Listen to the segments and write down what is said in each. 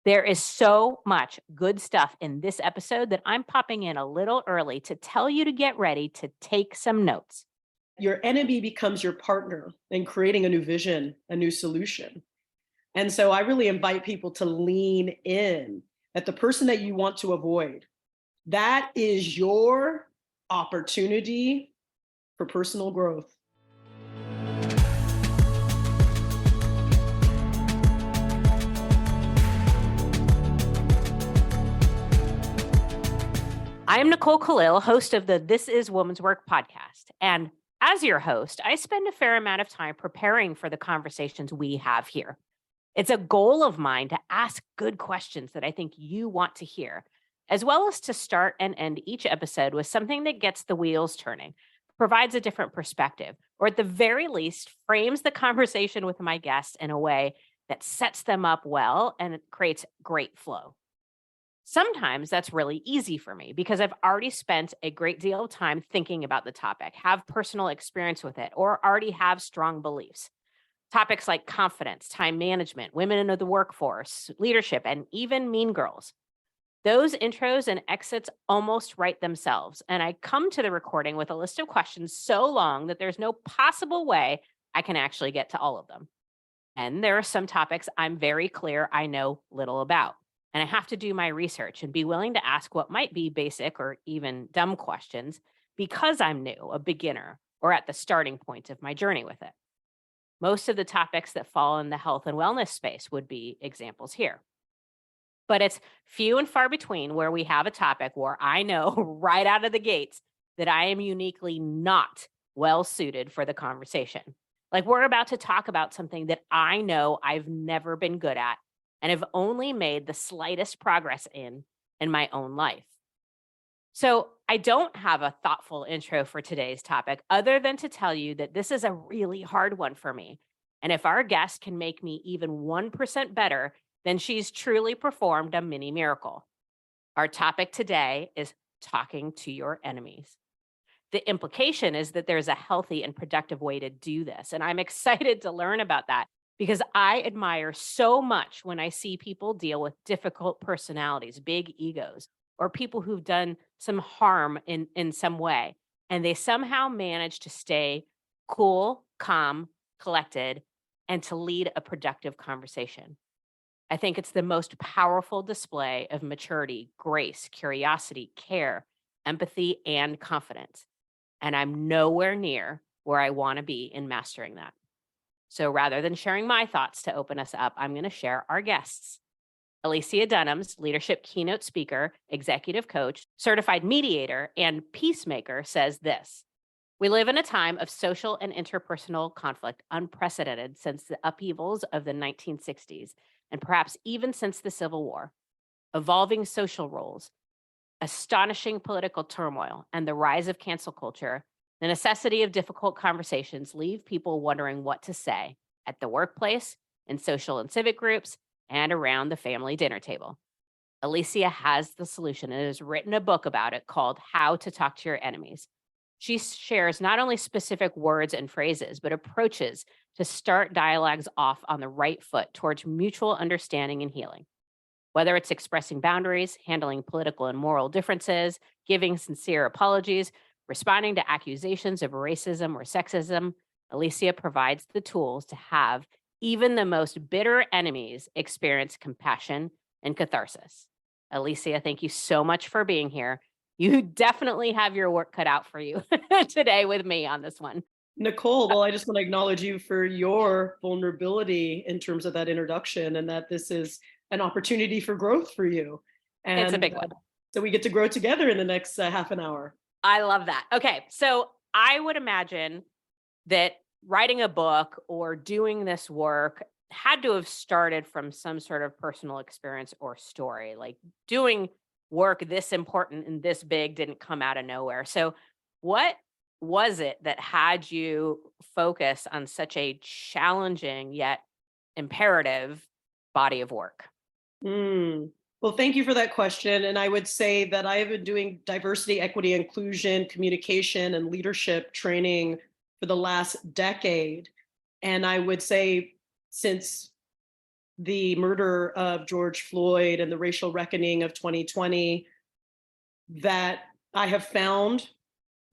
There is so much good stuff in this episode that I'm popping in a little early to tell you to get ready to take some notes. Your enemy becomes your partner in creating a new vision, a new solution. And so I really invite people to lean in that the person that you want to avoid, that is your opportunity for personal growth. I am Nicole Khalil, host of the This Is Woman's Work podcast. And as your host, I spend a fair amount of time preparing for the conversations we have here. It's a goal of mine to ask good questions that I think you want to hear, as well as to start and end each episode with something that gets the wheels turning, provides a different perspective, or at the very least, frames the conversation with my guests in a way that sets them up well and it creates great flow. Sometimes that's really easy for me because I've already spent a great deal of time thinking about the topic, have personal experience with it, or already have strong beliefs. Topics like confidence, time management, women in the workforce, leadership, and even mean girls. Those intros and exits almost write themselves. And I come to the recording with a list of questions so long that there's no possible way I can actually get to all of them. And there are some topics I'm very clear I know little about. And I have to do my research and be willing to ask what might be basic or even dumb questions because I'm new, a beginner, or at the starting point of my journey with it. Most of the topics that fall in the health and wellness space would be examples here. But it's few and far between where we have a topic where I know right out of the gates that I am uniquely not well suited for the conversation. Like we're about to talk about something that I know I've never been good at and have only made the slightest progress in my own life. So I don't have a thoughtful intro for today's topic other than to tell you that this is a really hard one for me. And if our guest can make me even 1% better, then she's truly performed a mini miracle. Our topic today is talking to your enemies. The implication is that there's a healthy and productive way to do this. And I'm excited to learn about that because I admire so much when I see people deal with difficult personalities, big egos, or people who've done some harm in some way. And they somehow manage to stay cool, calm, collected, and to lead a productive conversation. I think it's the most powerful display of maturity, grace, curiosity, care, empathy, and confidence. And I'm nowhere near where I want to be in mastering that. So rather than sharing my thoughts to open us up, I'm going to share our guests. Alicia Dunams, leadership keynote speaker, executive coach, certified mediator, and peacemaker, says this: "We live in a time of social and interpersonal conflict unprecedented since the upheavals of the 1960s, and perhaps even since the Civil War. Evolving social roles, astonishing political turmoil, and the rise of cancel culture, the necessity of difficult conversations leave people wondering what to say at the workplace, in social and civic groups, and around the family dinner table. Alicia has the solution and has written a book about it called How to Talk to Your Enemies. She shares not only specific words and phrases, but approaches to start dialogues off on the right foot towards mutual understanding and healing. Whether it's expressing boundaries, handling political and moral differences, giving sincere apologies, responding to accusations of racism or sexism, Alicia provides the tools to have even the most bitter enemies experience compassion and catharsis. Alicia, thank you so much for being here. You definitely have your work cut out for you today with me on this one. Nicole, well, I just want to acknowledge you for your vulnerability in terms of that introduction and that this is an opportunity for growth for you. It's a And big one. so we get to grow together in the next half an hour. I love that. Okay, so I would imagine that writing a book or doing this work had to have started from some sort of personal experience or story. Like doing work this important and this big didn't come out of nowhere. So, what was it that had you focus on such a challenging yet imperative body of work? Mm. Well, thank you for that question. And I would say that I have been doing diversity, equity, inclusion, communication, and leadership training for the last decade. And I would say since the murder of George Floyd and the racial reckoning of 2020, that I have found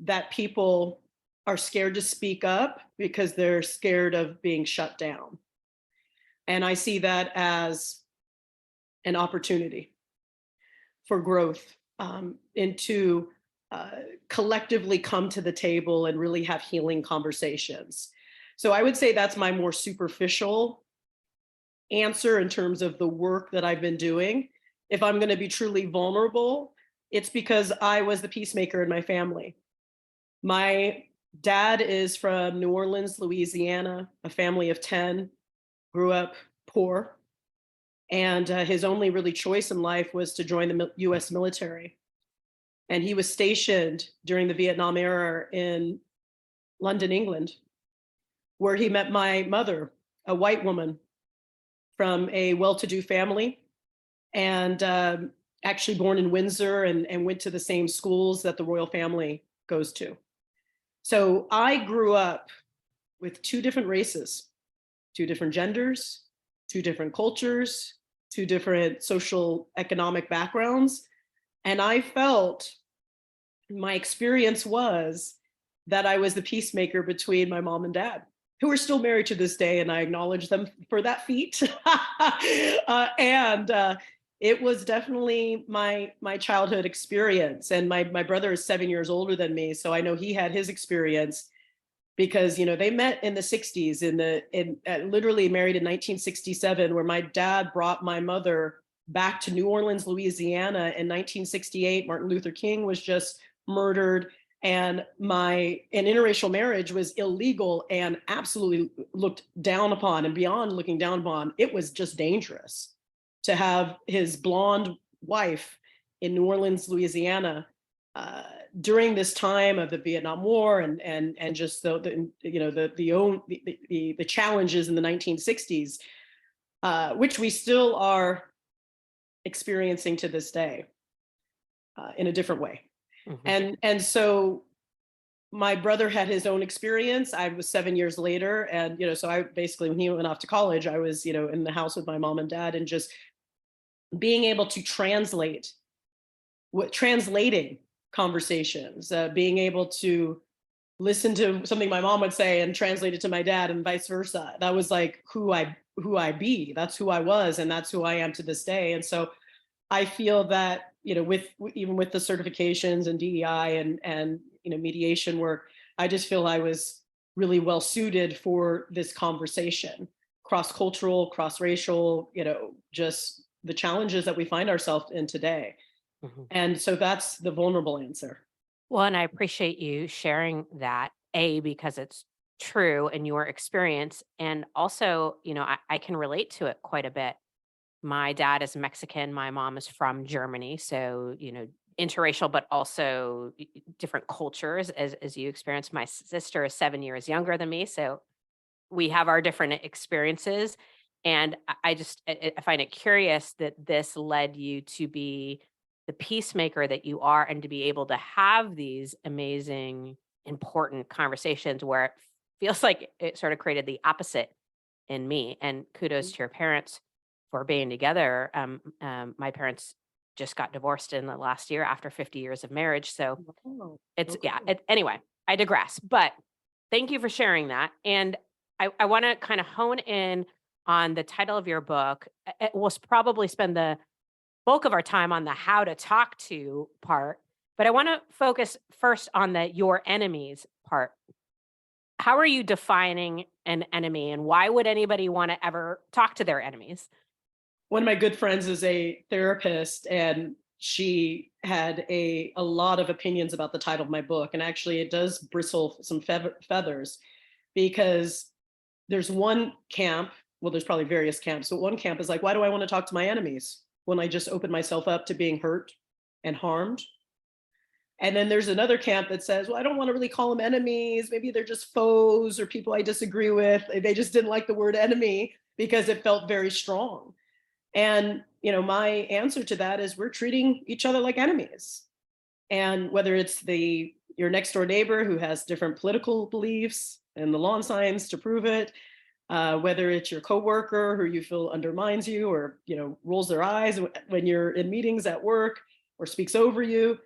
that people are scared to speak up because they're scared of being shut down. And I see that as an opportunity for growth, and to collectively come to the table and really have healing conversations. So I would say that's my more superficial answer in terms of the work that I've been doing. If I'm going to be truly vulnerable, it's because I was the peacemaker in my family. My dad is from New Orleans, Louisiana, a family of 10, grew up poor. And his only really choice in life was to join the US military. And he was stationed during the Vietnam era in London, England, where he met my mother, a white woman from a well-to-do family, and actually born in Windsor, and went to the same schools that the royal family goes to. So I grew up with two different races, two different genders, two different cultures, two different social economic backgrounds. And I felt my experience was that I was the peacemaker between my mom and dad, who are still married to this day, and I acknowledge them for that feat. And it was definitely my childhood experience. And my brother is 7 years older than me, so I know he had his experience, because they met in the 60s, literally married in 1967, where my dad brought my mother back to New Orleans, Louisiana in 1968. Martin Luther King was just murdered, and an interracial marriage was illegal and absolutely looked down upon. And beyond looking down upon, it was just dangerous to have his blonde wife in New Orleans, Louisiana, during this time of the Vietnam War, and just the challenges in the 1960s, which we still are experiencing to this day, in a different way. Mm-hmm. And so my brother had his own experience. I was 7 years later, and so I basically, when he went off to college, I was in the house with my mom and dad, and just being able to translating conversations, being able to listen to something my mom would say and translate it to my dad, and vice versa. That was like who I be. That's who I was, and that's who I am to this day. And so I feel that even with the certifications and DEI and mediation work, I just feel I was really well suited for this conversation, cross-cultural, cross-racial, just the challenges that we find ourselves in today. Mm-hmm. And so that's the vulnerable answer. Well, and I appreciate you sharing that, because it's true in your experience. And also, I can relate to it quite a bit. My dad is Mexican. My mom is from Germany. So, interracial, but also different cultures as you experienced. My sister is 7 years younger than me. So we have our different experiences. And I find it curious that this led you to be the peacemaker that you are, and to be able to have these amazing, important conversations where it feels like it sort of created the opposite in me. And kudos to your parents for being together. My parents just got divorced in the last year after 50 years of marriage. So anyway, I digress, but thank you for sharing that. And I want to kind of hone in on the title of your book. We'll probably spend the bulk of our time on the how to talk to part, but I want to focus first on the your enemies part. How are you defining an enemy, and why would anybody want to ever talk to their enemies? One of my good friends is a therapist, and she had a lot of opinions about the title of my book. And actually it does bristle some feathers, because there's one camp, well, there's probably various camps, but one camp is like, why do I want to talk to my enemies when I just open myself up to being hurt and harmed? And then there's another camp that says, well, I don't want to really call them enemies. Maybe they're just foes or people I disagree with. They just didn't like the word enemy because it felt very strong. And, my answer to that is we're treating each other like enemies. And whether it's your next door neighbor who has different political beliefs and the lawn signs to prove it, whether it's your coworker who you feel undermines you or rolls their eyes when you're in meetings at work or speaks over you,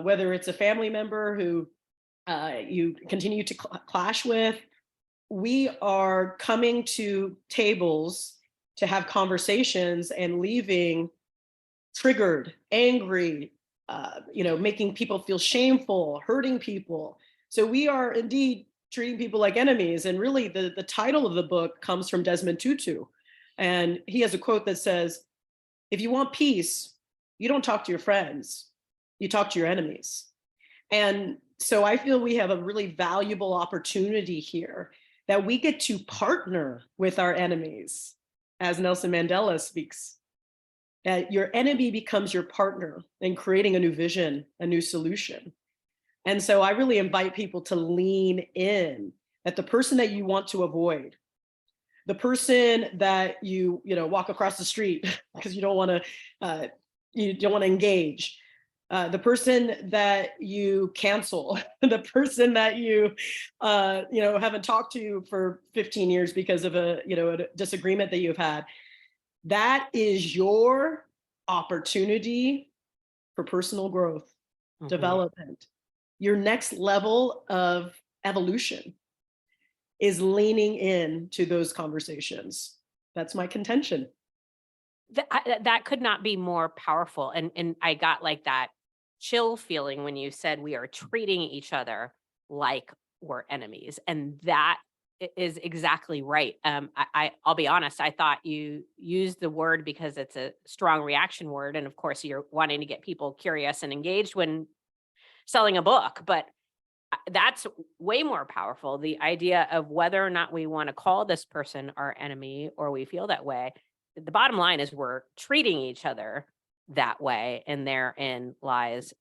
whether it's a family member who you continue to clash with. We are coming to tables to have conversations and leaving triggered, angry, making people feel shameful, hurting people. So we are indeed treating people like enemies. And really, the title of the book comes from Desmond Tutu. And he has a quote that says, if you want peace, you don't talk to your friends, you talk to your enemies. And so I feel we have a really valuable opportunity here that we get to partner with our enemies, as Nelson Mandela speaks. That your enemy becomes your partner in creating a new vision, a new solution. And so I really invite people to lean in, that the person that you want to avoid, the person that you walk across the street because you don't want to engage, the person that you cancel, the person that you haven't talked to for 15 years because of a disagreement that you've had. That is your opportunity for personal growth, development. Your next level of evolution is leaning in to those conversations. That's my contention. That could not be more powerful. And I got like that chill feeling when you said we are treating each other like we're enemies. And that is exactly right. I'll be honest, I thought you used the word because it's a strong reaction word. And of course, you're wanting to get people curious and engaged when selling a book. But that's way more powerful. The idea of whether or not we want to call this person our enemy or we feel that way. The bottom line is we're treating each other that way. And therein lies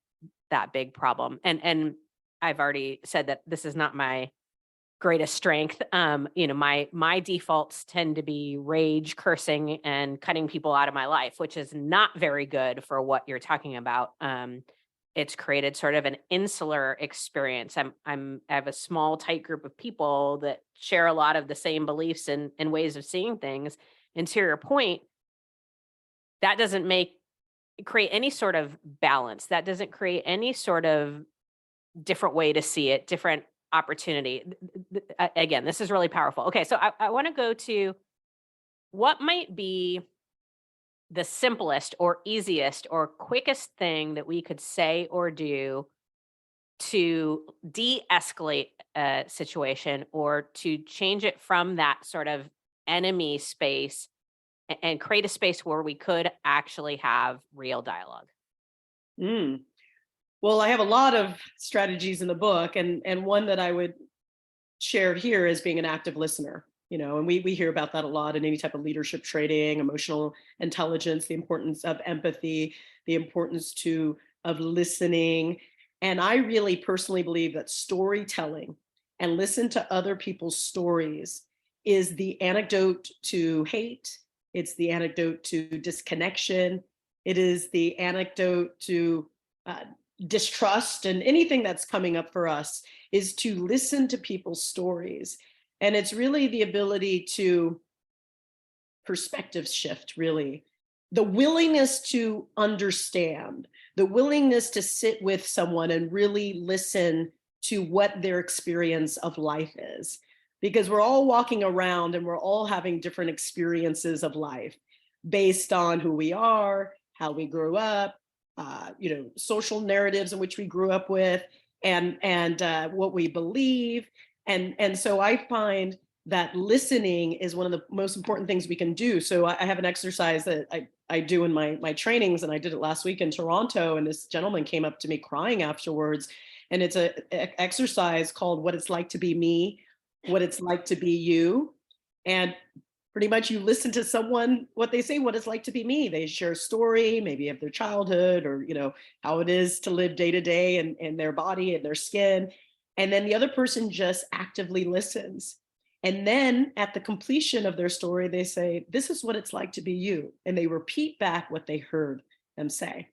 that big problem. And I've already said that this is not my greatest strength. My defaults tend to be rage, cursing, and cutting people out of my life, which is not very good for what you're talking about. It's created sort of an insular experience. I have a small, tight group of people that share a lot of the same beliefs and ways of seeing things. And to your point, that doesn't create any sort of balance. That doesn't create any sort of different way to see it, different opportunity. Again, this is really powerful. Okay, so I want to go to what might be the simplest or easiest or quickest thing that we could say or do to de-escalate a situation or to change it from that sort of enemy space and create a space where we could actually have real dialogue. Well, I have a lot of strategies in the book, and one that I would share here is being an active listener. And we hear about that a lot in any type of leadership training, emotional intelligence, the importance of empathy, the importance of listening. And I really personally believe that storytelling and listen to other people's stories is the antidote to hate. It's the antidote to disconnection. It is the antidote to distrust, and anything that's coming up for us is to listen to people's stories. And it's really the ability to perspective shift, really. The willingness to understand, the willingness to sit with someone and really listen to what their experience of life is. Because we're all walking around and we're all having different experiences of life based on who we are, how we grew up, social narratives in which we grew up with, and what we believe. And so I find that listening is one of the most important things we can do. So I have an exercise that I do in my trainings, and I did it last week in Toronto, and this gentleman came up to me crying afterwards. And it's an exercise called What It's Like to Be Me, What It's Like to Be You. And pretty much you listen to someone, what they say, what it's like to be me. They share a story, maybe of their childhood or, how it is to live day to day in their body and their skin. And then the other person just actively listens. And then at the completion of their story, they say, this is what it's like to be you. And they repeat back what they heard them say.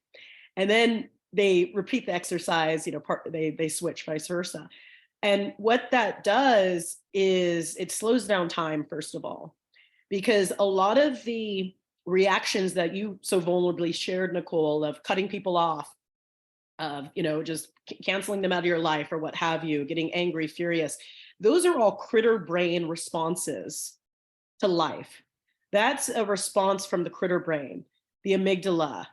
And then they repeat the exercise, they switch vice versa. And what that does is it slows down time, first of all, because a lot of the reactions that you so vulnerably shared, Nicole, of cutting people off, of, just canceling them out of your life or what have you, getting angry, furious, those are all critter brain responses to life. That's a response from the critter brain, the amygdala.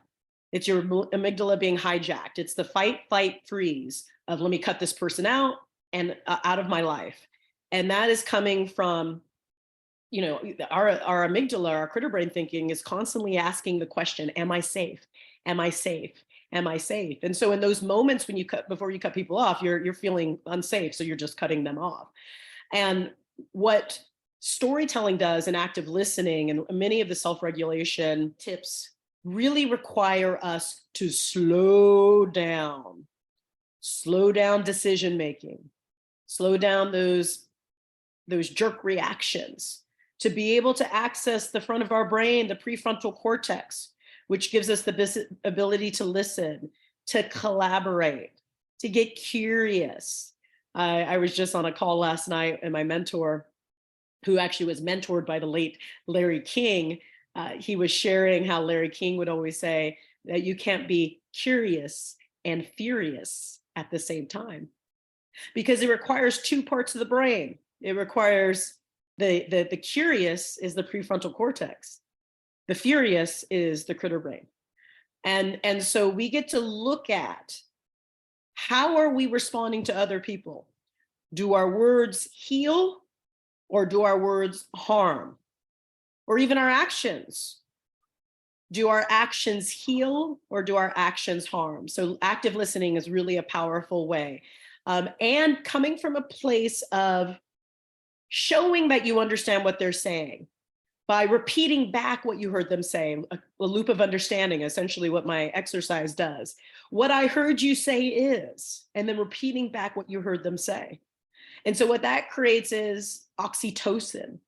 It's your amygdala being hijacked. It's the fight, fight, freeze of, let me cut this person out and out of my life. And that is coming from, our amygdala, our critter brain thinking is constantly asking the question, am I safe? Am I safe? Am I safe? And so in those moments when before you cut people off, you're feeling unsafe. So you're just cutting them off. And what storytelling does, and active listening, and many of the self-regulation tips really require us to slow down decision making, slow down those jerk reactions, to be able to access the front of our brain, the prefrontal cortex, which gives us the ability to listen, to collaborate, to get curious. I was just on a call last night, and my mentor, who actually was mentored by the late Larry King, he was sharing how Larry King would always say that you can't be curious and furious at the same time, because it requires two parts of the brain. It requires the curious is the prefrontal cortex. The furious is the critter brain. And so we get to look at, how are we responding to other people? Do our words heal, or do our words harm? Or even our actions. Do our actions heal, or do our actions harm? So active listening is really a powerful way. And coming from a place of showing that you understand what they're saying by repeating back what you heard them say, a loop of understanding, essentially what my exercise does. What I heard you say is, and then repeating back what you heard them say. And so what that creates is oxytocin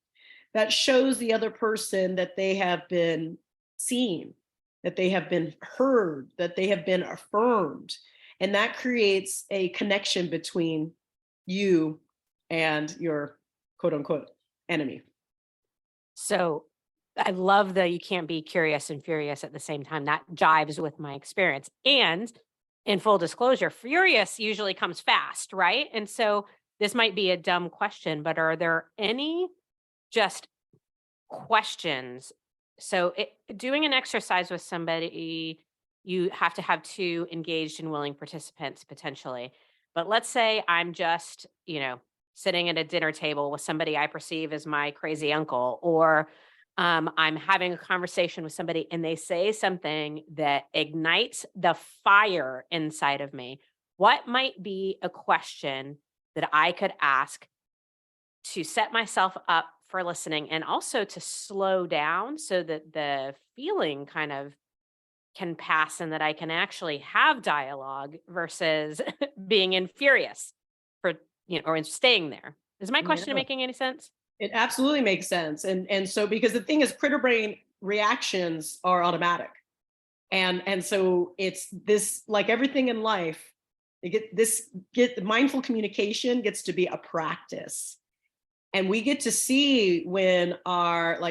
that shows the other person that they have been seen, that they have been heard, that they have been affirmed. And that creates a connection between you and your quote unquote enemy. So I love that you can't be curious and furious at the same time. That jives with my experience. And in full disclosure, furious usually comes fast, right? And so this might be a dumb question, but are there any just questions? So doing an exercise with somebody, you have to have two engaged and willing participants potentially. But let's say I'm just, sitting at a dinner table with somebody I perceive as my crazy uncle, or I'm having a conversation with somebody and they say something that ignites the fire inside of me. What might be a question that I could ask to set myself up for listening, and also to slow down so that the feeling kind of can pass and that I can actually have dialogue versus being in furious for, or in staying there. Is my question Yeah. making any sense? It absolutely makes sense. And so, because the thing is, critter brain reactions are automatic. And so it's this, like everything in life, mindful communication gets to be a practice. And we get to see when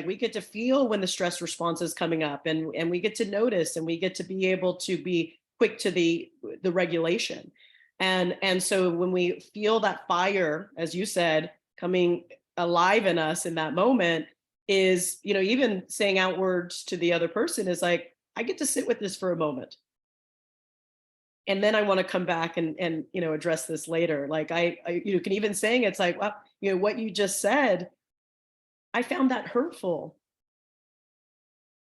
we get to feel when the stress response is coming up, and we get to notice, and we get to be able to be quick to the regulation. And so when we feel that fire, as you said, coming alive in us in that moment, is, even saying outwards to the other person is like, I get to sit with this for a moment. And then I want to come back and address this later. Like I can even saying, it's like, well, what you just said, I found that hurtful.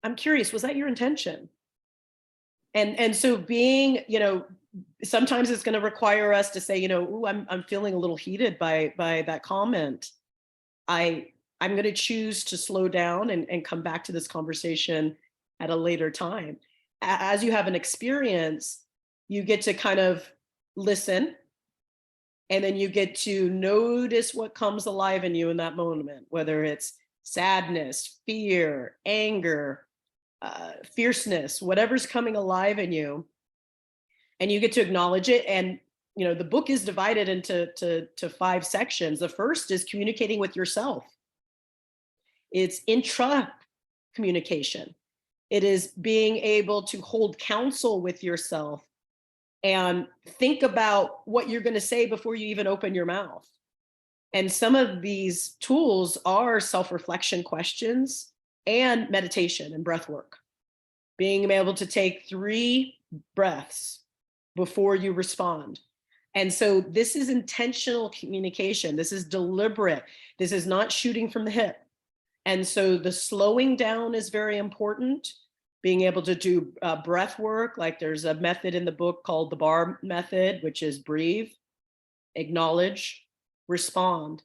I'm curious, was that your intention? And so being, sometimes it's going to require us to say, ooh, I'm feeling a little heated by that comment. I'm going to choose to slow down and come back to this conversation at a later time. As you have an experience, you get to kind of listen, and then you get to notice what comes alive in you in that moment, whether it's sadness, fear, anger, fierceness, whatever's coming alive in you. And you get to acknowledge it. And the book is divided into to 5 sections. The first is communicating with yourself. It's intra communication. It is being able to hold counsel with yourself and think about what you're going to say before you even open your mouth. And some of these tools are self-reflection questions and meditation and breath work. Being able to take 3 breaths before you respond. And so this is intentional communication. This is deliberate. This is not shooting from the hip. And so the slowing down is very important. Being able to do breath work, like there's a method in the book called the bar method, which is breathe, acknowledge, respond.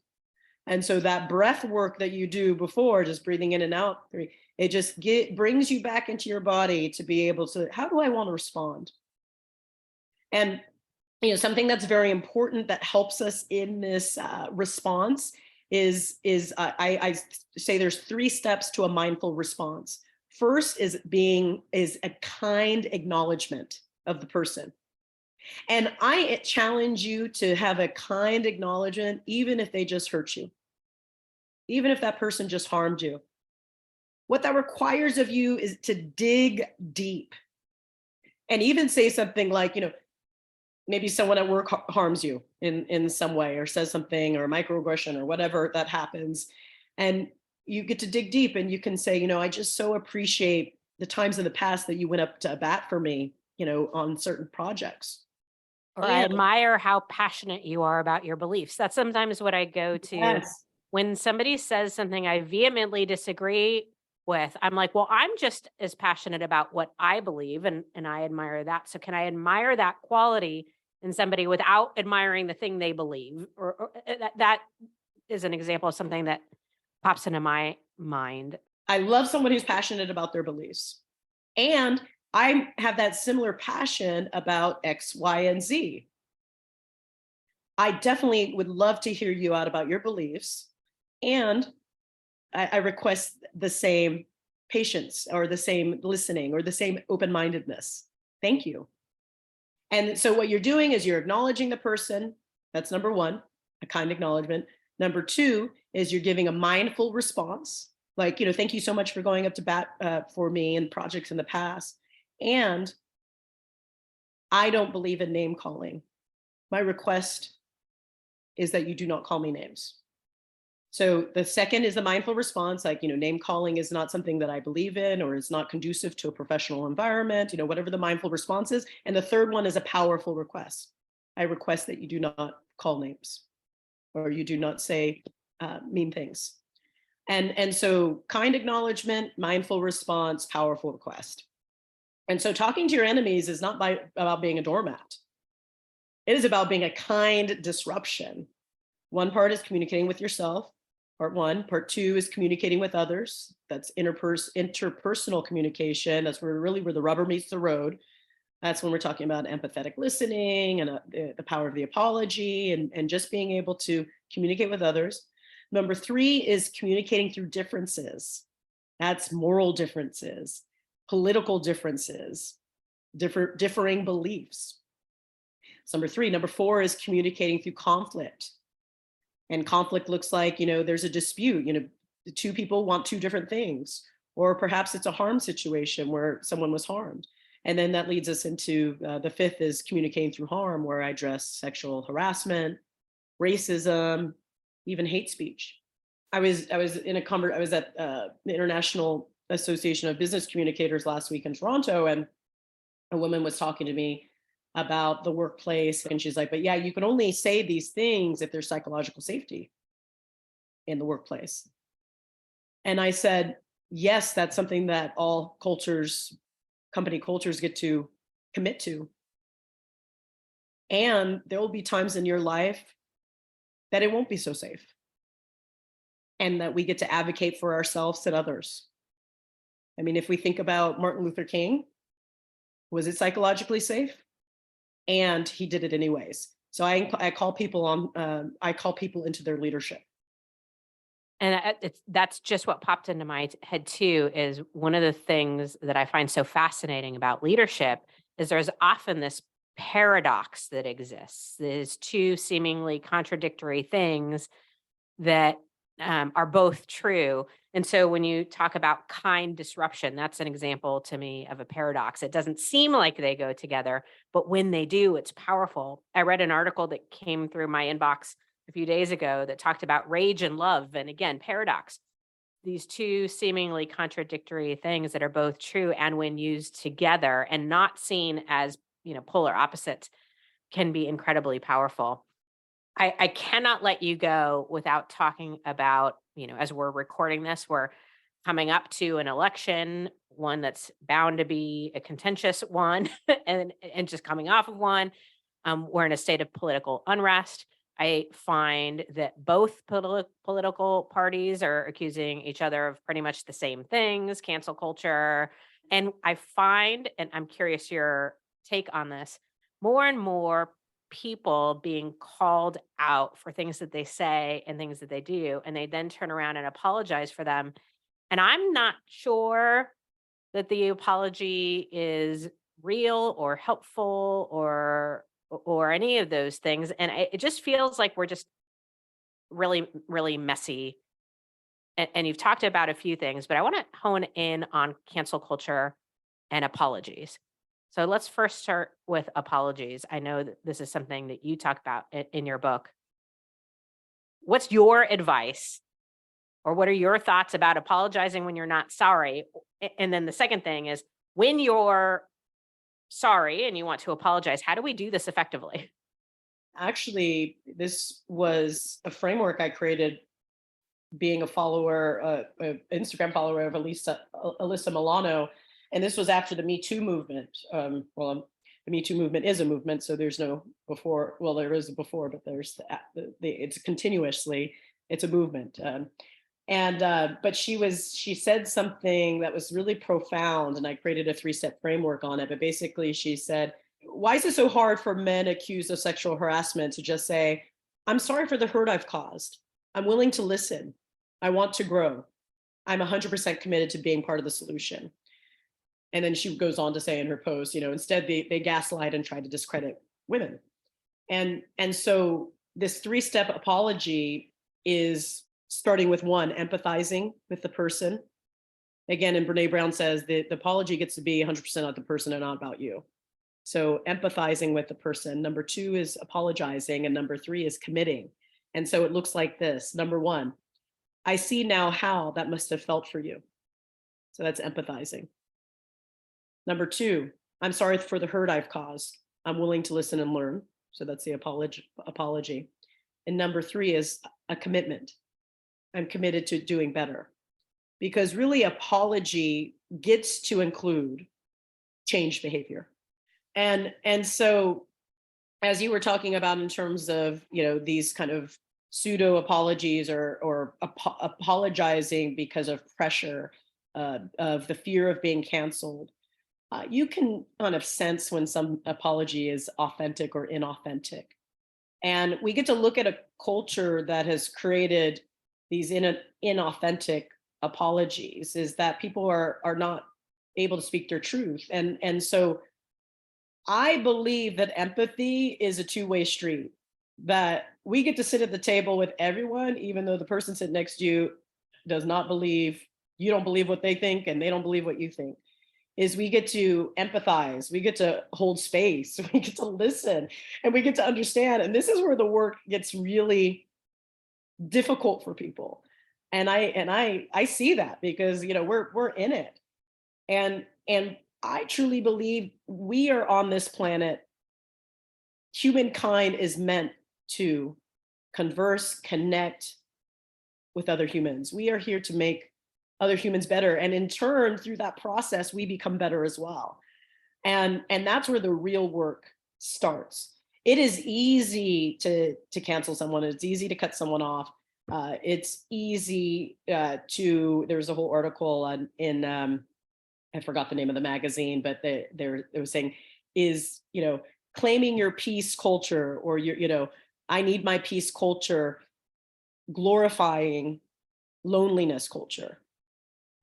And so that breath work that you do before, just breathing in and out, it just brings you back into your body to be able to, how do I want to respond? And something that's very important that helps us in this response is I say there's 3 steps to a mindful response. First is a kind acknowledgement of the person. And I challenge you to have a kind acknowledgement, even if they just hurt you, even if that person just harmed you. What that requires of you is to dig deep and even say something like, maybe someone at work harms you in some way, or says something, or microaggression, or whatever that happens. And you get to dig deep and you can say, I just so appreciate the times in the past that you went up to bat for me, on certain projects. Or I admire how passionate you are about your beliefs. That's sometimes what I go to. Yes. When somebody says something I vehemently disagree with, I'm like, well, I'm just as passionate about what I believe, and I admire that. So can I admire that quality in somebody without admiring the thing they believe? Or that is an example of something that pops into my mind. I love someone who's passionate about their beliefs. And I have that similar passion about X, Y, and Z. I definitely would love to hear you out about your beliefs. And I request the same patience, or the same listening, or the same open-mindedness. Thank you. And so what you're doing is you're acknowledging the person. That's number 1, a kind acknowledgement. Number 2 is you're giving a mindful response. Like, thank you so much for going up to bat for me in projects in the past. And I don't believe in name calling. My request is that you do not call me names. So the second is the mindful response, like, name calling is not something that I believe in, or is not conducive to a professional environment, whatever the mindful response is. And the third one is a powerful request. I request that you do not call names, or you do not say mean things. And so kind acknowledgement, mindful response, powerful request. And so talking to your enemies is not about being a doormat. It is about being a kind disruption. One part is communicating with yourself, part 1. Part 2 is communicating with others. That's interpersonal communication. That's where the rubber meets the road. That's when we're talking about empathetic listening and the power of the apology, and just being able to communicate with others. Number 3 is communicating through differences. That's moral differences, political differences, differing beliefs. Number 3. Number 4 is communicating through conflict. And conflict looks like, there's a dispute, the 2 people want 2 different things, or perhaps it's a harm situation where someone was harmed. And then that leads us into the 5th is communicating through harm, where I address sexual harassment, racism, even hate speech. I was at the International Association of Business Communicators last week in Toronto, and a woman was talking to me about the workplace, and she's like, but yeah, you can only say these things if there's psychological safety in the workplace. And I said, yes, that's something that all cultures, company cultures, get to commit to. And there will be times in your life that it won't be so safe, and that we get to advocate for ourselves and others. I mean, if we think about Martin Luther King, was it psychologically safe? And he did it anyways. So I call people into their leadership. And that's just what popped into my head too, is one of the things that I find so fascinating about leadership is there's often this paradox that exists. There's two seemingly contradictory things that are both true. And so when you talk about kind disruption, that's an example to me of a paradox. It doesn't seem like they go together, but when they do, it's powerful. I read an article that came through my inbox a few days ago that talked about rage and love. And again, paradox, these two seemingly contradictory things that are both true and when used together and not seen as, polar opposites can be incredibly powerful. I cannot let you go without talking about, as we're recording this, we're coming up to an election, one that's bound to be a contentious one, and just coming off of one. We're in a state of political unrest. I find that both political parties are accusing each other of pretty much the same things, cancel culture. And I find, and I'm curious your take on this, more and more people being called out for things that they say and things that they do, and they then turn around and apologize for them. And I'm not sure that the apology is real or helpful or any of those things. And it just feels like we're just really, really messy. And you've talked about a few things, but I want to hone in on cancel culture and apologies. So let's first start with apologies. I know that this is something that you talk about in your book. What's your advice, or what are your thoughts about apologizing when you're not sorry? And then the second thing is, when you're sorry and you want to apologize, how do we do this effectively? Actually, this was a framework I created being a follower, Instagram follower of Alyssa Milano. And this was after the Me Too movement. The Me Too movement is a movement, so there's no before. Well, there is a before, but there's it's continuously, it's a movement. But she said something that was really profound, and I created a 3-step framework on it. But basically, she said, "Why is it so hard for men accused of sexual harassment to just say, 'I'm sorry for the hurt I've caused. I'm willing to listen. I want to grow. I'm 100% committed to being part of the solution.'" And then she goes on to say in her post, instead they gaslight and try to discredit women. And so this 3-step apology is starting with 1, empathizing with the person. Again, and Brene Brown says the apology gets to be 100% about the person and not about you. So empathizing with the person. Number 2 is apologizing. And number 3 is committing. And so it looks like this. Number 1, I see now how that must have felt for you. So that's empathizing. Number 2, I'm sorry for the hurt I've caused. I'm willing to listen and learn. So that's the apology. And number 3 is a commitment. I'm committed to doing better. Because really, apology gets to include change behavior. And so, as you were talking about in terms of, these kind of pseudo apologies or apologizing because of pressure, of the fear of being canceled, you can kind of sense when some apology is authentic or inauthentic. And we get to look at a culture that has created these inauthentic apologies, is that people are not able to speak their truth. And so I believe that empathy is a 2-way street, that we get to sit at the table with everyone, even though the person sitting next to you does not believe, you don't believe what they think, and they don't believe what you think. Is we get to empathize, we get to hold space, we get to listen, and we get to understand. And this is where the work gets really difficult for people. And I see that because we're in it. And I truly believe we are on this planet. Humankind is meant to converse, connect with other humans. We are here to make other humans better. And in turn, through that process, we become better as well. And that's where the real work starts. It is easy to cancel someone. It's easy to cut someone off. It's easy there's a whole article in I forgot the name of the magazine, but they were saying, is, claiming your peace culture, or I need my peace culture, glorifying loneliness culture.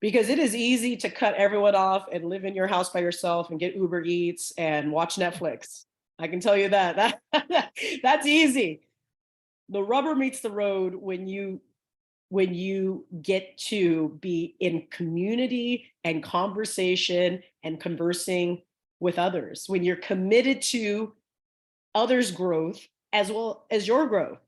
Because it is easy to cut everyone off and live in your house by yourself and get Uber Eats and watch Netflix. I can tell you that. That's easy. The rubber meets the road when you get to be in community and conversation and conversing with others, when you're committed to others' growth as well as your growth.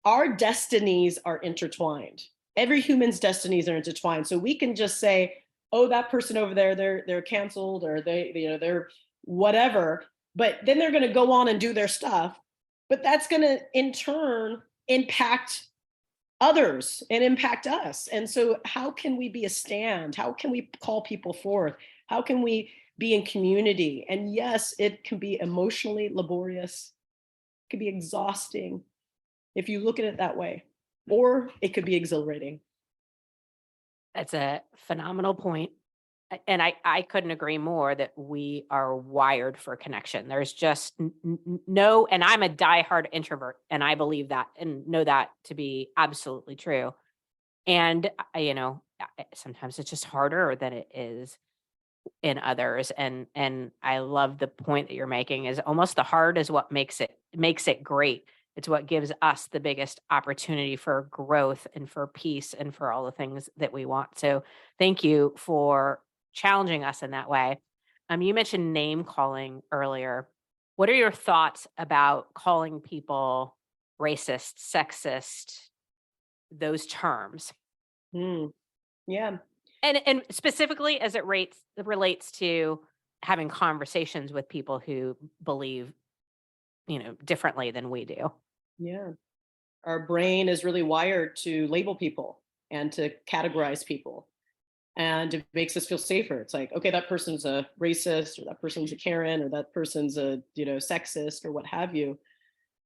Our destinies are intertwined. Every human's destinies are intertwined. So we can just say, oh, that person over there, they're canceled, or they're whatever, but then they're going to go on and do their stuff. But that's going to in turn impact others and impact us. And so how can we be a stand? How can we call people forth? How can we be in community? And yes, it can be emotionally laborious. It can be exhausting if you look at it that way, or it could be exhilarating. That's a phenomenal point. And I couldn't agree more that we are wired for connection. There's just no, and I'm a diehard introvert, and I believe that and know that to be absolutely true. And, sometimes it's just harder than it is in others. And I love the point that you're making, is almost the hard is what makes it great. It's what gives us the biggest opportunity for growth and for peace and for all the things that we want. So thank you for challenging us in that way. You mentioned name calling earlier. What are your thoughts about calling people racist, sexist, those terms? Yeah. And specifically as it relates to having conversations with people who believe, differently than we do. Yeah. Our brain is really wired to label people and to categorize people. And it makes us feel safer. It's like, okay, that person's a racist, or that person's a Karen, or that person's a, sexist, or what have you.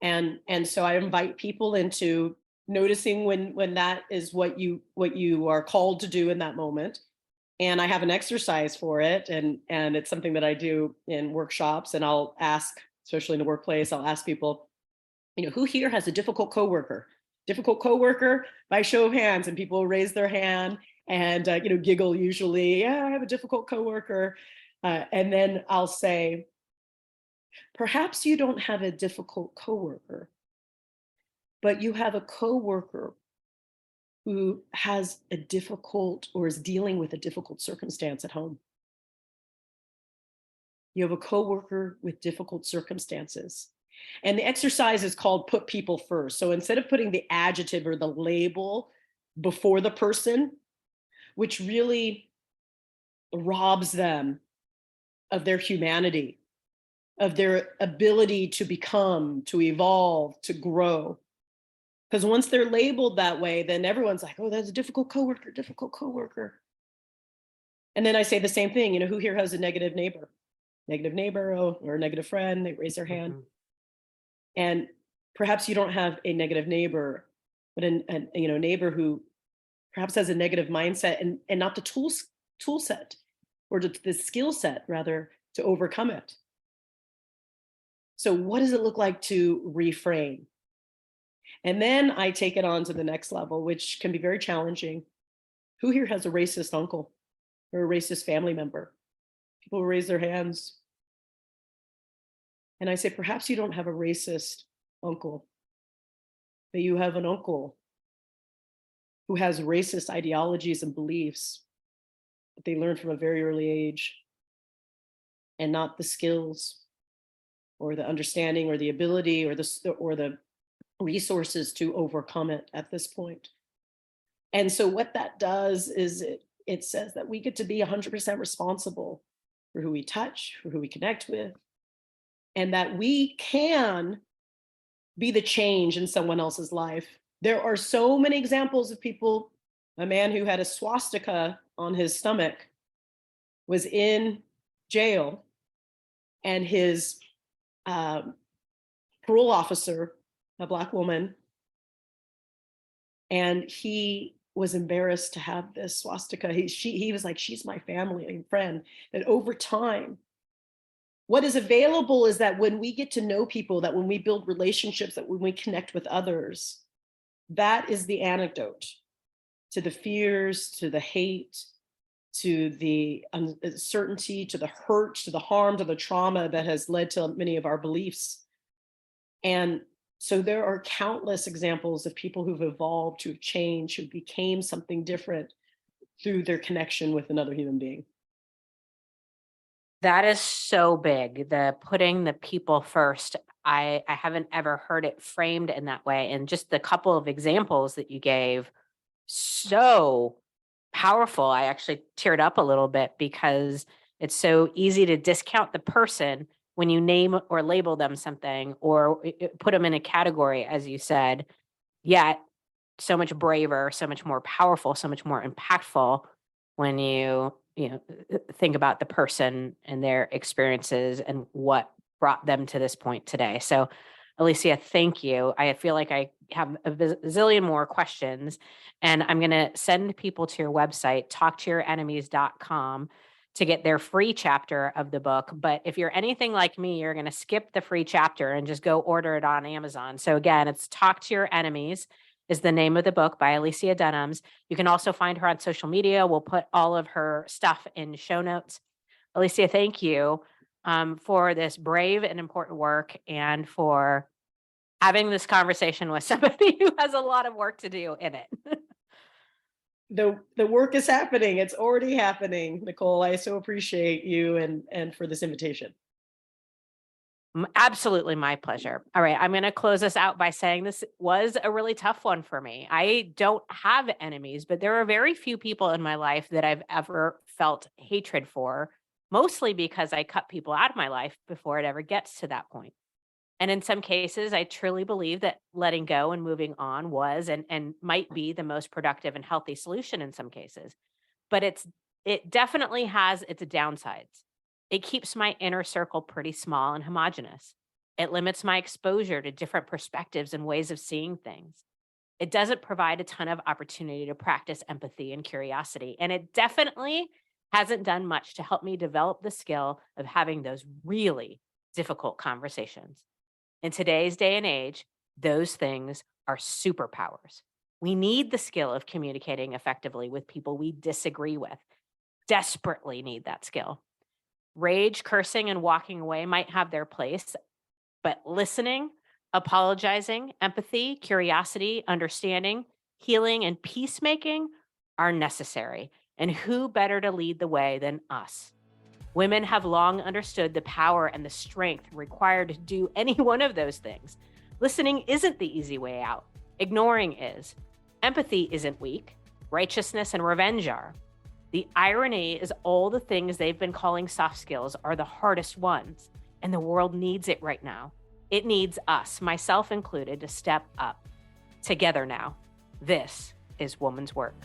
And so I invite people into noticing when that is what you are called to do in that moment. And I have an exercise for it, and it's something that I do in workshops. And I'll ask, especially in the workplace, I'll ask people, who here has a difficult coworker? Difficult coworker by show of hands, and people raise their hand and giggle usually. Yeah, I have a difficult coworker, and then I'll say, perhaps you don't have a difficult coworker, but you have a coworker who has a difficult, or is dealing with a difficult circumstance at home. You have a coworker with difficult circumstances. And the exercise is called put people first. So instead of putting the adjective or the label before the person, which really robs them of their humanity, of their ability to become, to evolve, to grow. Because once they're labeled that way, then everyone's like, oh, that's a difficult coworker, difficult coworker. And then I say the same thing, who here has a negative neighbor? Negative neighbor, or a negative friend, they raise their hand. Mhm. And perhaps you don't have a negative neighbor, but a neighbor who perhaps has a negative mindset, and not the tool set, or the skill set rather, to overcome it. So what does it look like to reframe? And then I take it on to the next level, which can be very challenging. Who here has a racist uncle or a racist family member? People raise their hands. And I say, perhaps you don't have a racist uncle, but you have an uncle who has racist ideologies and beliefs that they learned from a very early age, and not the skills or the understanding or the ability or the resources to overcome it at this point. And so what that does is it says that we get to be 100% responsible for who we touch, for who we connect with, and that we can be the change in someone else's life. There are so many examples of people. A man who had a swastika on his stomach was in jail, and his parole officer, a Black woman, and he was embarrassed to have this swastika. He was like, she's my family and friend. And over time, what is available is that when we get to know people, that when we build relationships, that when we connect with others, that is the antidote to the fears, to the hate, to the uncertainty, to the hurt, to the harm, to the trauma that has led to many of our beliefs. And so there are countless examples of people who've evolved, who've changed, who became something different through their connection with another human being. That is so big. The putting the people first. I haven't ever heard it framed in that way. And just the couple of examples that you gave, so powerful. I actually teared up a little bit because it's so easy to discount the person when you name or label them something or put them in a category, as you said. Yet, so much braver, so much more powerful, so much more impactful when you think about the person and their experiences and what brought them to this point today. So, Alicia, thank you. I feel like I have a zillion more questions, and I'm going to send people to your website, talktoyourenemies.com, to get their free chapter of the book. But if you're anything like me, you're going to skip the free chapter and just go order it on Amazon. So again, it's Talk to Your Enemies is the name of the book by Alicia Dunams. You can also find her on social media. We'll put all of her stuff in show notes. Alicia, thank you for this brave and important work and for having this conversation with somebody who has a lot of work to do in it. The work is happening. It's already happening, Nicole. I so appreciate you and for this invitation. Absolutely my pleasure. All right, I'm going to close this out by saying this was a really tough one for me. I don't have enemies, but there are very few people in my life that I've ever felt hatred for, mostly because I cut people out of my life before it ever gets to that point. And in some cases, I truly believe that letting go and moving on was and might be the most productive and healthy solution in some cases. But it definitely has its downsides. It keeps my inner circle pretty small and homogenous. It limits my exposure to different perspectives and ways of seeing things. It doesn't provide a ton of opportunity to practice empathy and curiosity. And it definitely hasn't done much to help me develop the skill of having those really difficult conversations. In today's day and age, those things are superpowers. We need the skill of communicating effectively with people we disagree with, desperately need that skill. Rage, cursing, and walking away might have their place, but listening, apologizing, empathy, curiosity, understanding, healing, and peacemaking are necessary. And who better to lead the way than us? Women have long understood the power and the strength required to do any one of those things. Listening isn't the easy way out. Ignoring is. Empathy isn't weak. Righteousness and revenge are. The irony is all the things they've been calling soft skills are the hardest ones, and the world needs it right now. It needs us, myself included, to step up. Together now. This is Woman's Work.